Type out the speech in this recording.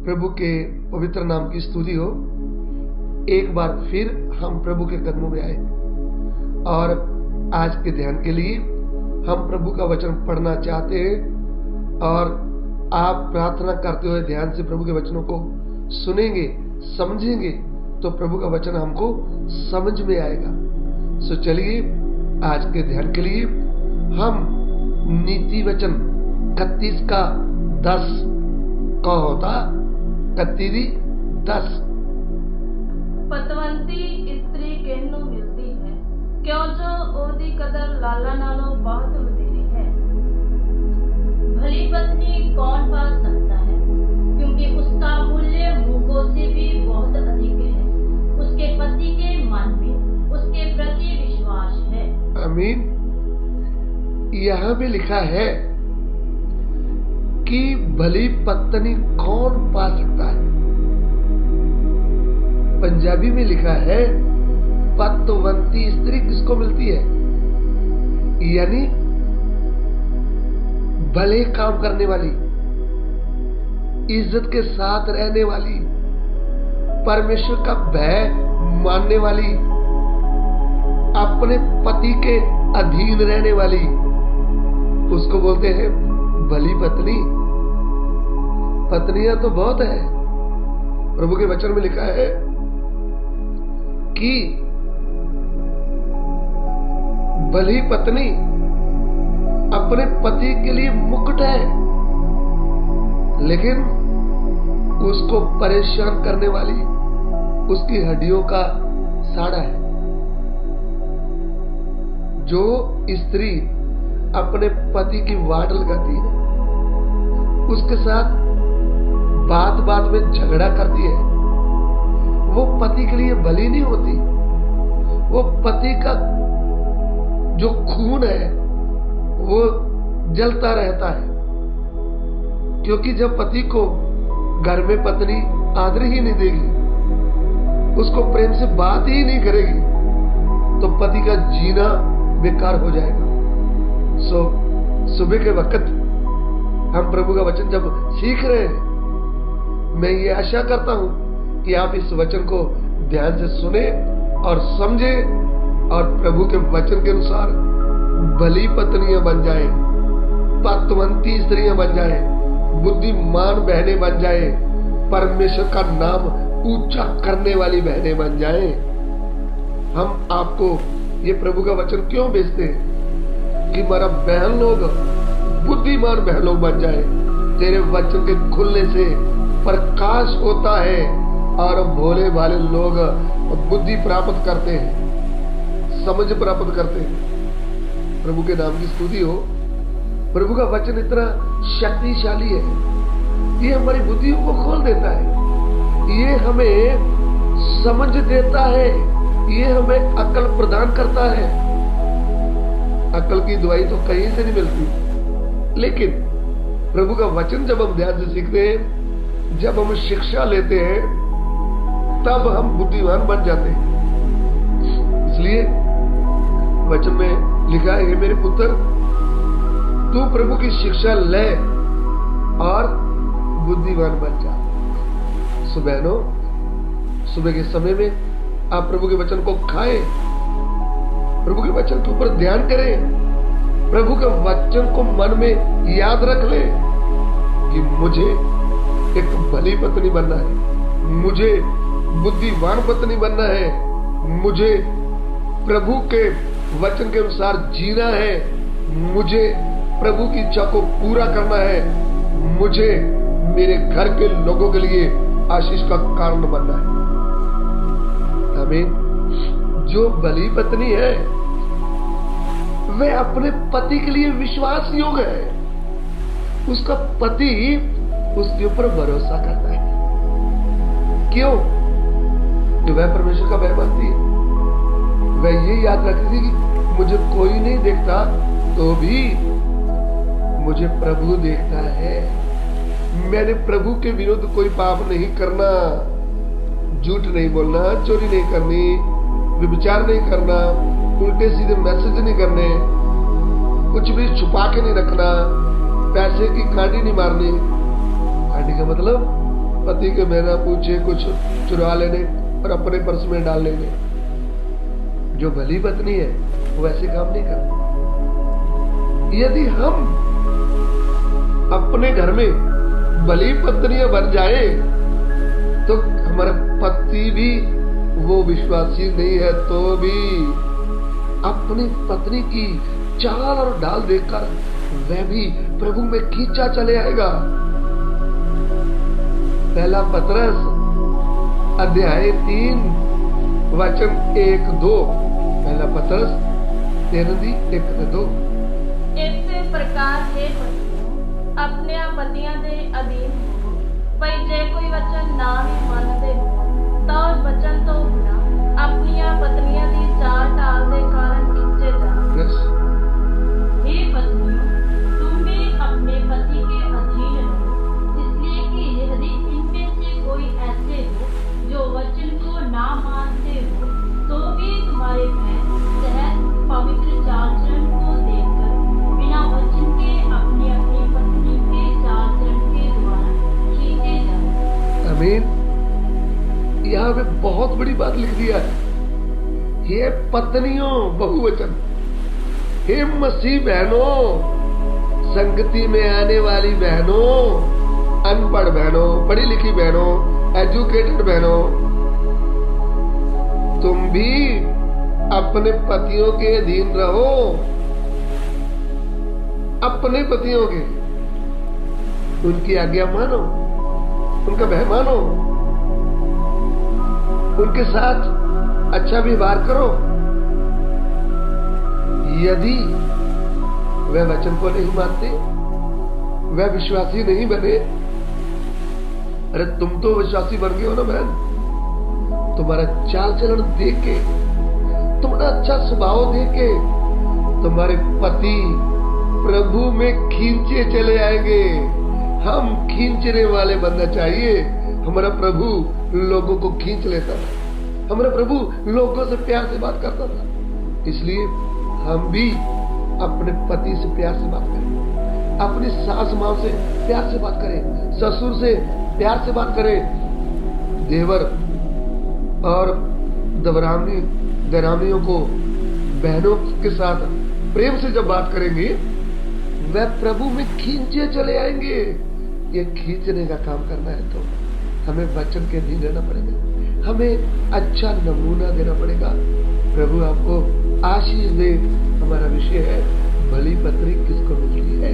प्रभु के पवित्र नाम की स्तुति हो। एक बार फिर हम प्रभु के कदमों में आए और आज के ध्यान के लिए हम प्रभु का वचन पढ़ना चाहते हैं और आप प्रार्थना करते हुए ध्यान से प्रभु के वचनों को सुनेंगे, समझेंगे तो प्रभु का वचन हमको समझ में आएगा। सो चलिए आज के ध्यान के लिए हम नीति वचन 31 का 10 का होता 31:10। पतवंती स्त्री कहनों मिलती है क्यों जो ओदी कदर लाला नालों बहुत वधेरी है। भली पत्नी कौन पा सकता है क्योंकि उसका मूल्य मूंगों से भी बहुत अधिक है। उसके पति के मन में उसके प्रति विश्वास है। आमीन। यहाँ भी लिखा है कि भली पत्नी कौन पा सकता है। पंजाबी में लिखा है पतवंती स्त्री किसको मिलती है, यानी भले काम करने वाली, इज्जत के साथ रहने वाली, परमेश्वर का भय मानने वाली, अपने पति के अधीन रहने वाली, उसको बोलते हैं भली पत्नी। पत्नियां तो बहुत है। प्रभु के वचन में लिखा है कि भली पत्नी अपने पति के लिए मुकुट है, लेकिन उसको परेशान करने वाली उसकी हड्डियों का साड़ा है। जो स्त्री अपने पति की वाट लगाती है, उसके साथ बात बात में झगड़ा करती है, वो पति के लिए भली नहीं होती। वो पति का जो खून है वो जलता रहता है, क्योंकि जब पति को घर में पत्नी आदर ही नहीं देगी, उसको प्रेम से बात ही नहीं करेगी, तो पति का जीना बेकार हो जाएगा। सो सुबह के वक्त हम प्रभु का वचन जब सीख रहे हैं, मैं ये आशा करता हूं कि आप इस वचन को ध्यान से सुने और समझे और प्रभु के वचन के अनुसार भली पत्नियां बन जाएं, पतवंती स्त्रियां बन जाएं, बुद्धिमान बहनें बन जाएं, परमेश्वर का नाम ऊंचा करने वाली बहनें बन जाएं। हम आपको ये प्रभु का वचन क्यों भेजते हैं कि हमारा बहन लोग बुद्धिमान बहन लोग बन जाए। तेरे वचन के खुलने से प्रकाश होता है और भोले भाले लोग बुद्धि प्राप्त करते हैं, समझ प्राप्त करते हैं। प्रभु के नाम की स्तुति हो। प्रभु का वचन इतना शक्तिशाली है, ये हमारी बुद्धियों को खोल देता है, ये हमें समझ देता है, ये हमें अक्ल प्रदान करता है। अक्ल की दवाई तो कहीं से नहीं मिलती, लेकिन प्रभु का वचन जब हम ध्यान से सीखते हैं, जब हम शिक्षा लेते हैं, तब हम बुद्धिमान बन जाते हैं। इसलिए वचन में लिखा है, हे मेरे पुत्र, तू प्रभु की शिक्षा ले और बुद्धिमान बन जा। सुबह सुबह के समय में आप प्रभु के वचन को खाएं, प्रभु के वचन के ऊपर ध्यान करें, प्रभु के वचन को मन में याद रख ले कि मुझे एक भली पत्नी बनना है, मुझे बुद्धिमान पत्नी बनना है, मुझे प्रभु के वचन के अनुसार जीना है, मुझे प्रभु की इच्छा को पूरा करना है, मुझे मेरे घर के लोगों के लिए आशीष का कारण बनना है। आमीन। जो भली पत्नी है वह अपने पति के लिए विश्वास योग्य है। उसका पति उसके ऊपर भरोसा करता है। क्यों? कि वह परमेश्वर का भय मानती है। वह ये याद रखती थी कि मुझे कोई नहीं देखता तो भी मुझे प्रभु देखता है। मैंने प्रभु के विरुद्ध कोई पाप नहीं करना, झूठ नहीं बोलना, चोरी नहीं करनी, व्यभिचार नहीं करना, उल्टे सीधे मैसेज नहीं करने, कुछ भी छुपा के नहीं रखना, पैसे की कांडी नहीं मारनी। कांडी का मतलब पति के बिना पूछे कुछ चुरा लेने और अपने पर्स में डाल लेने। जो भली पत्नी है वो ऐसे काम नहीं करती। यदि हम अपने घर में भली पत्नियां बन जाए तो हमारा पति भी वो विश्वासी नहीं है तो भी अपनी पत्नी की चाल और ढाल देखकर वह भी प्रभु में खींचा चले आएगा। पहला पतरस अध्याय 3 वचन 1-2। पहला पतरस 3:1-2। इस प्रकार हे पतियों अपने पतियां दे अधीन हो, पर जे कोई वचन ना भी मानते हो तो वचन तो बिना अपनी पत्नियां दी चाल ढाल दे कारण खींचे जा। हे पत्नियों तुम भी अपने पति के अधीन रहो, इसलिए कि यदि इनमें से कोई ऐसे हो जो वचन को ना मानते हो तो भी तुम्हारे बहन सहज पवित्र चाल चलन को देखकर बिना वचन के अपनी अपनी पत्नी के चाल चलन के द्वारा खींचे जाओ। आमीन। यहाँ पे बहुत बड़ी बात लिख दिया है। हे पत्नियों बहुवचन, हे मसीह बहनों, संगति में आने वाली बहनों, अनपढ़ बहनों, पढ़ी लिखी बहनों, एजुकेटेड बहनों, तुम भी अपने पतियों के अधीन रहो। अपने पतियों के, उनकी आज्ञा मानो, उनका भय मानो, उनके साथ अच्छा व्यवहार करो। यदि वह वचन को नहीं मानते, वह विश्वासी नहीं बने, अरे तुम तो विश्वासी बन गए हो ना बहन। तुम्हारा चाल चलन देख के, तुम्हारा अच्छा स्वभाव देख के तुम्हारे पति प्रभु में खींचे चले आएंगे। हम खींचने वाले बनना चाहिए। हमारा प्रभु लोगों को खींच लेता था, हमारा प्रभु लोगों से प्यार से बात करता था। इसलिए हम भी अपने पति से प्यार से बात करें, अपनी सास माँ से प्यार से बात करें, ससुर से प्यार से बात करें। देवर और दरानियों को, बहनों के साथ प्रेम से जब बात करेंगे वह प्रभु में खींचे चले आएंगे। ये खींचने का काम करना है तो हमें वचन के अधीन रहना पड़ेगा, हमें अच्छा नमूना देना पड़ेगा। प्रभु आपको आशीष दे। हमारा विषय है भली पत्नी किसको मिलती है।